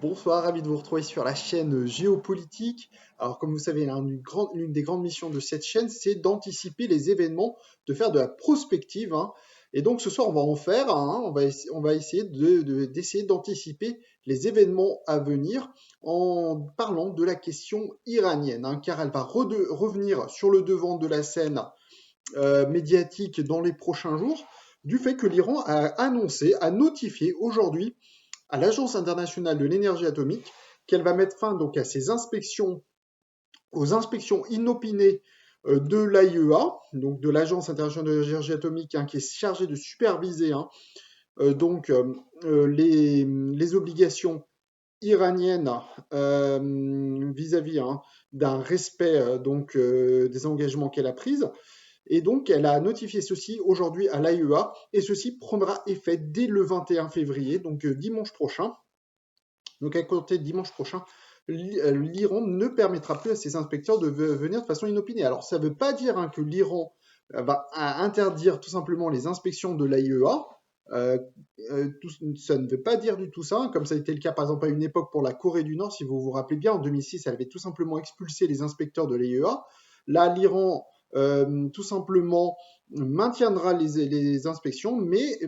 Bonsoir, ravi de vous retrouver sur la chaîne Géopolitique. Alors, comme vous savez, l'une des grandes missions de cette chaîne, c'est d'anticiper les événements, de faire de la prospective, hein. Et donc, ce soir, on va en faire, hein. On va essayer d'essayer d'anticiper les événements à venir en parlant de la question iranienne, hein, car elle va revenir sur le devant de la scène médiatique dans les prochains jours, du fait que l'Iran a annoncé, a notifié aujourd'hui à l'Agence internationale de l'énergie atomique qu'elle va mettre fin donc à ces inspections, aux inspections inopinées de l'AIEA, donc de l'Agence internationale de l'énergie atomique, hein, qui est chargée de superviser, hein, les obligations iraniennes vis-à-vis, hein, d'un respect des engagements qu'elle a pris. Et donc, elle a notifié ceci aujourd'hui à l'AIEA, et ceci prendra effet dès le 21 février, donc dimanche prochain. Donc à compter de dimanche prochain, l'Iran ne permettra plus à ses inspecteurs de venir de façon inopinée. Alors ça ne veut pas dire, hein, que l'Iran va interdire tout simplement les inspections de l'AIEA. Ça ne veut pas dire du tout ça, hein, comme ça a été le cas par exemple à une époque pour la Corée du Nord, si vous vous rappelez bien, en 2006, elle avait tout simplement expulsé les inspecteurs de l'AIEA. Là, l'Iran tout simplement maintiendra les inspections, mais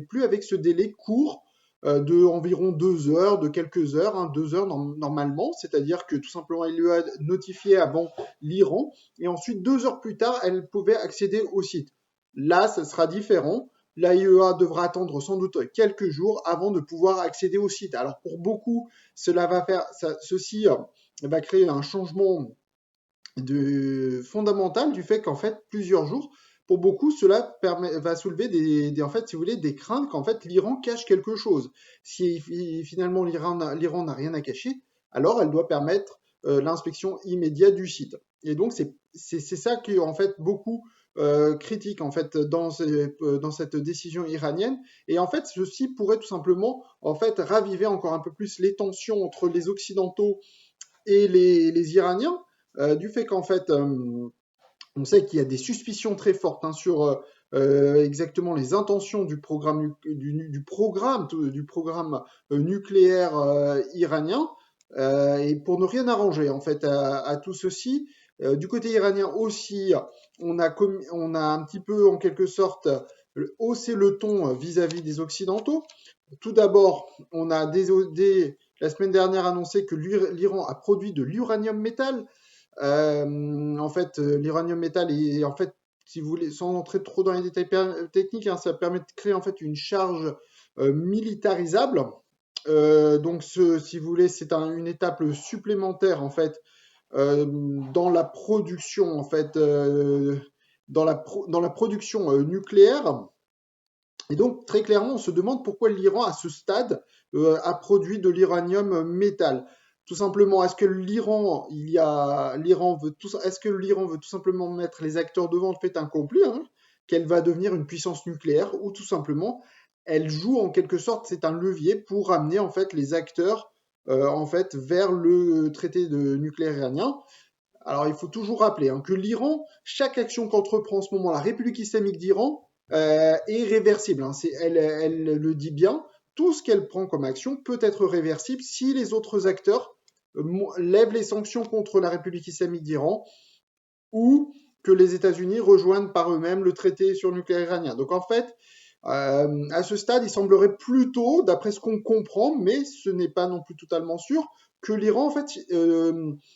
plus avec ce délai court de environ 2 heures, de quelques heures, hein, 2 heures normalement, c'est-à-dire que tout simplement il lui a notifié avant l'Iran, et ensuite 2 heures plus tard, elle pouvait accéder au site. Là, ça sera différent. L'AIEA devra attendre sans doute quelques jours avant de pouvoir accéder au site. Alors pour beaucoup, ceci va créer un changement fondamental du fait qu'en fait, plusieurs jours, pour beaucoup, cela va soulever en fait, si vous voulez, des craintes qu'en fait l'Iran cache quelque chose. Si finalement l'Iran n'a rien à cacher, alors elle doit permettre l'inspection immédiate du site. Et donc c'est ça que en fait beaucoup critiquent en fait dans cette décision iranienne. Et en fait, ceci pourrait tout simplement en fait raviver encore un peu plus les tensions entre les Occidentaux et les Iraniens, du fait qu'en fait, on sait qu'il y a des suspicions très fortes, hein, sur exactement les intentions du programme, du programme nucléaire iranien, et pour ne rien arranger en fait à tout ceci. Du côté iranien aussi, on a un petit peu en quelque sorte haussé le ton vis-à-vis des Occidentaux. Tout d'abord, on a la semaine dernière annoncé que l'Iran a produit de l'uranium métal. En fait, l'uranium métal est en fait, si vous voulez, sans entrer trop dans les détails techniques, hein, ça permet de créer en fait une charge militarisable. Si vous voulez, c'est une étape supplémentaire en fait dans la production en fait dans la production nucléaire. Et donc, très clairement, on se demande pourquoi l'Iran, à ce stade, a produit de l'uranium métal. Tout simplement, est-ce que l'Iran veut tout simplement mettre les acteurs devant le fait accompli, hein, qu'elle va devenir une puissance nucléaire, ou tout simplement, elle joue en quelque sorte, c'est un levier pour amener en fait les acteurs en fait vers le traité de nucléaire iranien. Alors, il faut toujours rappeler, hein, que l'Iran, chaque action qu'entreprend en ce moment la République islamique d'Iran est réversible, hein. Elle le dit bien, tout ce qu'elle prend comme action peut être réversible si les autres acteurs lèvent les sanctions contre la République islamique d'Iran ou que les États-Unis rejoignent par eux-mêmes le traité sur le nucléaire iranien. Donc en fait, à ce stade, il semblerait plutôt, d'après ce qu'on comprend, mais ce n'est pas non plus totalement sûr, que l'Iran en fait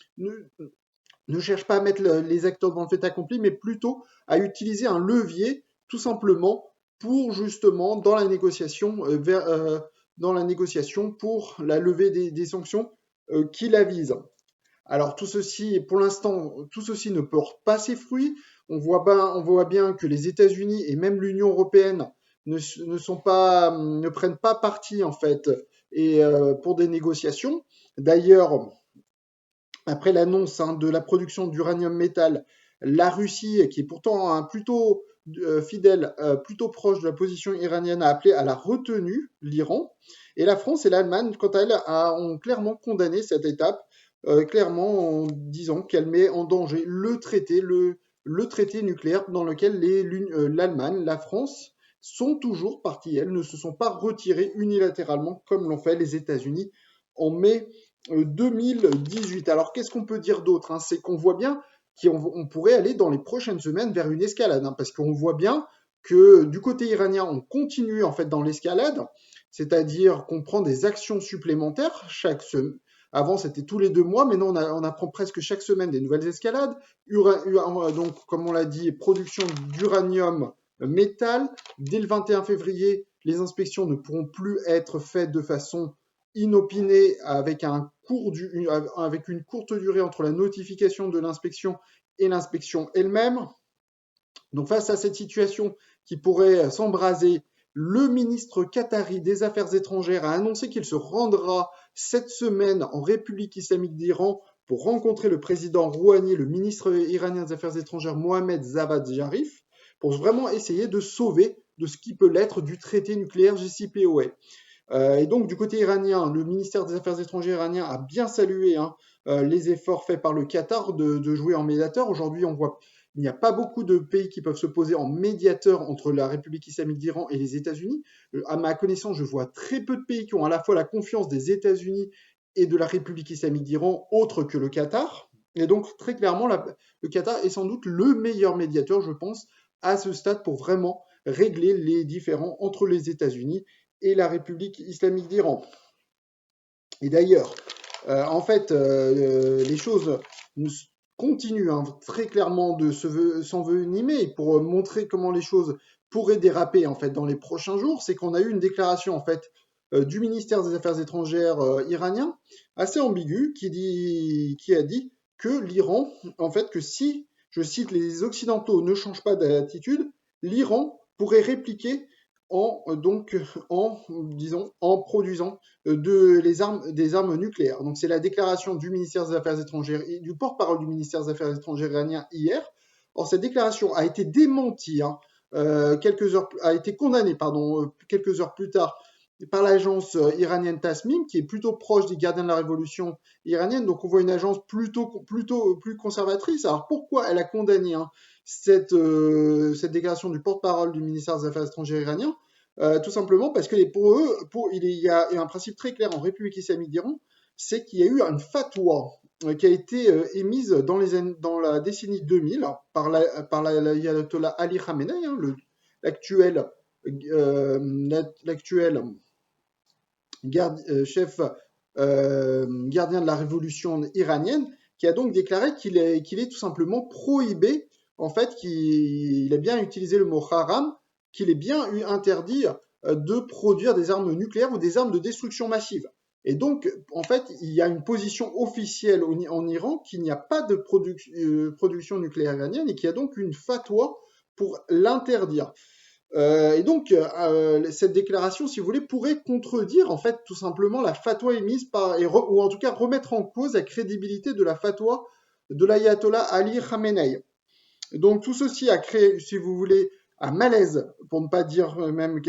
ne cherche pas à mettre les acteurs devant le fait accompli, mais plutôt à utiliser un levier, tout simplement, pour justement, dans la négociation pour la levée des sanctions qui la visent. Alors tout ceci, pour l'instant, tout ceci ne porte pas ses fruits. On voit bien que les États-Unis et même l'Union européenne ne prennent pas parti en fait pour des négociations. D'ailleurs, après l'annonce, hein, de la production d'uranium métal, la Russie, qui est pourtant plutôt fidèle, plutôt proche de la position iranienne, a appelé à la retenue l'Iran. Et la France et l'Allemagne, quant à elles, ont clairement condamné cette étape, clairement en disant qu'elle met en danger le traité nucléaire dans lequel l'Allemagne, la France sont toujours parties, elles ne se sont pas retirées unilatéralement comme l'ont fait les États-Unis en mai 2018. Alors qu'est-ce qu'on peut dire d'autre, hein? C'est qu'on voit bien qu'on pourrait aller dans les prochaines semaines vers une escalade, hein, parce qu'on voit bien que du côté iranien, on continue en fait dans l'escalade, c'est-à-dire qu'on prend des actions supplémentaires chaque semaine. Avant, c'était tous les 2 mois, mais non, on apprend presque chaque semaine des nouvelles escalades. Donc, comme on l'a dit, production d'uranium métal. Dès le 21 février, les inspections ne pourront plus être faites de façon inopinée avec une courte durée entre la notification de l'inspection et l'inspection elle-même. Donc face à cette situation qui pourrait s'embraser, le ministre qatari des Affaires étrangères a annoncé qu'il se rendra cette semaine en République islamique d'Iran pour rencontrer le président Rouhani, le ministre iranien des Affaires étrangères Mohamed Javad Zarif, pour vraiment essayer de sauver de ce qui peut l'être du traité nucléaire JCPOA. Et donc du côté iranien, le ministère des Affaires étrangères iranien a bien salué les efforts faits par le Qatar de jouer en médiateur. Aujourd'hui, on voit il n'y a pas beaucoup de pays qui peuvent se poser en médiateur entre la République islamique d'Iran et les États-Unis. À ma connaissance, je vois très peu de pays qui ont à la fois la confiance des États-Unis et de la République islamique d'Iran, autre que le Qatar. Et donc, très clairement, le Qatar est sans doute le meilleur médiateur, je pense, à ce stade pour vraiment régler les différends entre les États-Unis et la République islamique d'Iran. Et d'ailleurs, les choses continuent très clairement de s'envenimer pour montrer comment les choses pourraient déraper en fait dans les prochains jours. C'est qu'on a eu une déclaration en fait du ministère des Affaires étrangères iranien assez ambiguë qui a dit que l'Iran, en fait, que si, je cite, les Occidentaux ne changent pas d'attitude, l'Iran pourrait répliquer en produisant des armes nucléaires. Donc c'est la déclaration du ministère des Affaires étrangères et du porte-parole du ministère des Affaires étrangères iranien hier. Or cette déclaration a été démentie, a été condamnée quelques heures plus tard par l'agence iranienne Tasnim, qui est plutôt proche des gardiens de la révolution iranienne. Donc on voit une agence plutôt plus conservatrice. Alors pourquoi elle a condamné cette déclaration du porte-parole du ministère des Affaires étrangères iranien? Tout simplement parce que pour eux, il y a un principe très clair en République islamique d'Iran, c'est qu'il y a eu une fatwa qui a été émise dans la décennie 2000 par l'ayatollah Ali Khamenei, l'actuel chef gardien de la révolution iranienne, qui a donc déclaré qu'il est tout simplement prohibé, en fait, qu'il a bien utilisé le mot haram, qu'il est bien interdit de produire des armes nucléaires ou des armes de destruction massive. Et donc, en fait, il y a une position officielle en Iran qu'il n'y a pas de production nucléaire iranienne et qu'il y a donc une fatwa pour l'interdire. Et donc, cette déclaration, si vous voulez, pourrait contredire, en fait, tout simplement la fatwa émise ou en tout cas remettre en cause la crédibilité de la fatwa de l'ayatollah Ali Khamenei. Donc, tout ceci a créé, si vous voulez, un malaise, pour ne pas dire même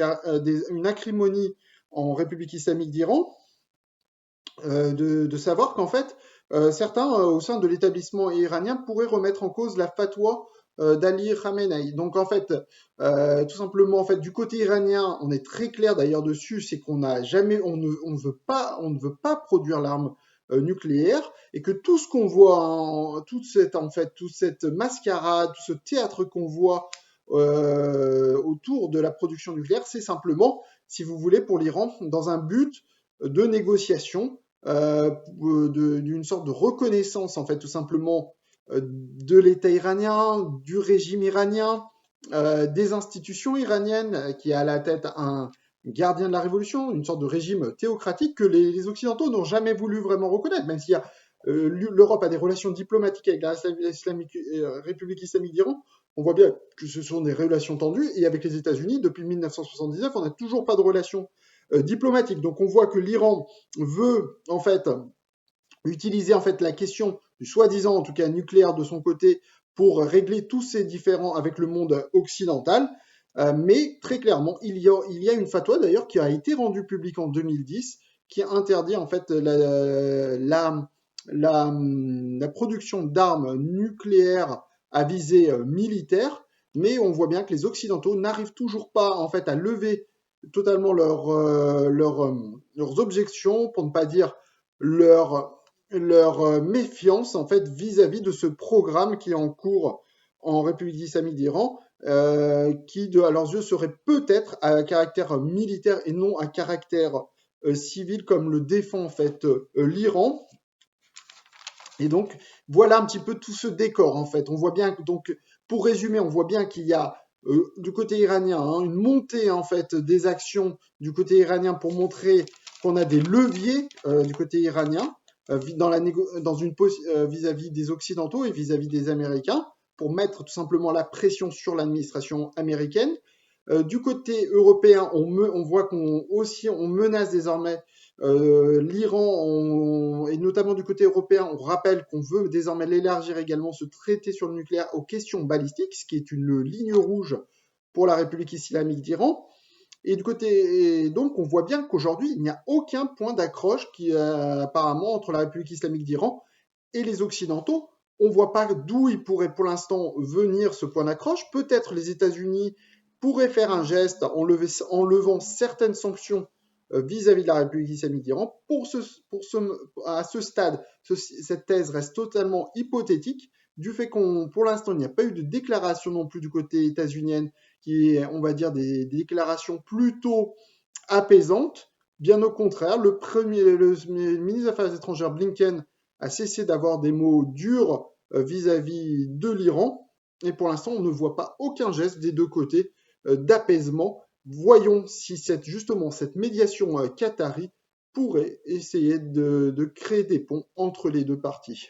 une acrimonie en République islamique d'Iran, de savoir qu'en fait, certains au sein de l'établissement iranien pourraient remettre en cause la fatwa d'Ali Khamenei. Donc en fait, tout simplement, en fait, du côté iranien, on est très clair d'ailleurs dessus, c'est qu'on n'a jamais, on ne veut pas produire l'arme nucléaire, et que tout ce qu'on voit, toute cette mascarade, tout ce théâtre qu'on voit autour de la production nucléaire, c'est simplement, si vous voulez, pour l'Iran, dans un but de négociation, d'une sorte de reconnaissance, en fait, tout simplement, de l'État iranien, du régime iranien, des institutions iraniennes, qui a à la tête un gardien de la révolution, une sorte de régime théocratique que les Occidentaux n'ont jamais voulu vraiment reconnaître, même s'il y a l'Europe a des relations diplomatiques avec la République islamique d'Iran. On voit bien que ce sont des relations tendues, et avec les États-Unis, depuis 1979, on n'a toujours pas de relations diplomatiques. Donc on voit que l'Iran veut en fait utiliser en fait la question du soi-disant, en tout cas nucléaire de son côté, pour régler tous ces différends avec le monde occidental. Mais très clairement, il y a une fatwa d'ailleurs qui a été rendue publique en 2010 qui interdit en fait la production d'armes nucléaires à visée militaire, mais on voit bien que les Occidentaux n'arrivent toujours pas en fait à lever totalement leurs objections, pour ne pas dire leur méfiance en fait vis-à-vis de ce programme qui est en cours en République islamique d'Iran, qui à leurs yeux serait peut-être à caractère militaire et non à caractère civil comme le défend en fait l'Iran. Et donc, voilà un petit peu tout ce décor, en fait. On voit bien, donc, pour résumer, on voit bien qu'il y a du côté iranien une montée, en fait, des actions du côté iranien pour montrer qu'on a des leviers du côté iranien vis-à-vis des Occidentaux et vis-à-vis des Américains pour mettre tout simplement la pression sur l'administration américaine. Du côté européen, on voit on menace désormais l'Iran, et notamment du côté européen, on rappelle qu'on veut désormais l'élargir également, ce traité sur le nucléaire, aux questions balistiques, ce qui est une ligne rouge pour la République islamique d'Iran. Et donc, on voit bien qu'aujourd'hui, il n'y a aucun point d'accroche apparemment entre la République islamique d'Iran et les Occidentaux. On ne voit pas d'où il pourrait pour l'instant venir ce point d'accroche. Peut-être les États-Unis pourraient faire un geste en levant certaines sanctions vis-à-vis de la République islamique d'Iran. À ce stade, cette thèse reste totalement hypothétique, du fait pour l'instant, il n'y a pas eu de déclaration non plus du côté états-unien, qui est, on va dire, des déclarations plutôt apaisantes. Bien au contraire, le ministre des Affaires étrangères Blinken a cessé d'avoir des mots durs vis-à-vis de l'Iran. Et pour l'instant, on ne voit pas aucun geste des deux côtés d'apaisement. Voyons si justement cette médiation qatari pourrait essayer de créer des ponts entre les deux parties.